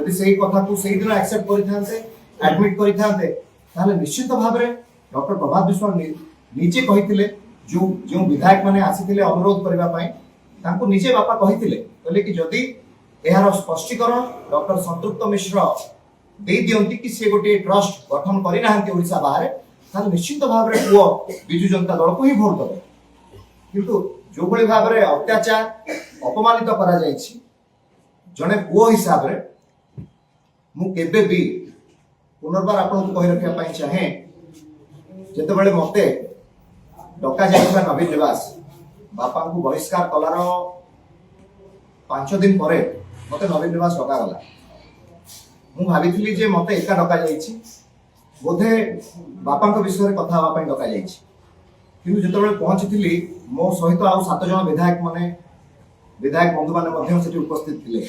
जदि से कथा को से दिन एक्सेप्ट करिथांते एडमिट करिथांते ताले निश्चित भाव में डॉक्टर प्रभात विश्वास निजे कहिथिले जो जो विधायक माने आसीथिले अनुरोध करबा पई तांको निजे बापा कहिथिले कहले कि जदि एहार स्पष्टीकरण डॉक्टर संतृप्त मिश्र दे दियंती कि से गोटे ट्रस्ट गठन करि नाहंती ओडिसा बाहर ताले निश्चित भाव में पुओ बिजु जनता दल को ही भोट देबे किंतु जो भली भाव में अत्याचार अपमानित करा जायछि जने पुओ हिसाब रे मु केबे भी पुनर्बार आपन को कहि रखिया पई चाहे जेते बेले मते डका जाइबा नवीन निवास बापा को बहिष्कार कलार 5 दिन परे मते नवीन निवास डका गला मु भाबिथिली जे मते एका डका जाइछि बोधे बापा को विषय रे कथा हवा पई डका जाइछि किंतु जेते बेले पहुंचीथिली मो सहित आउ 7 जन विधायक बंधु माने मध्यम सेठी उपस्थित थिले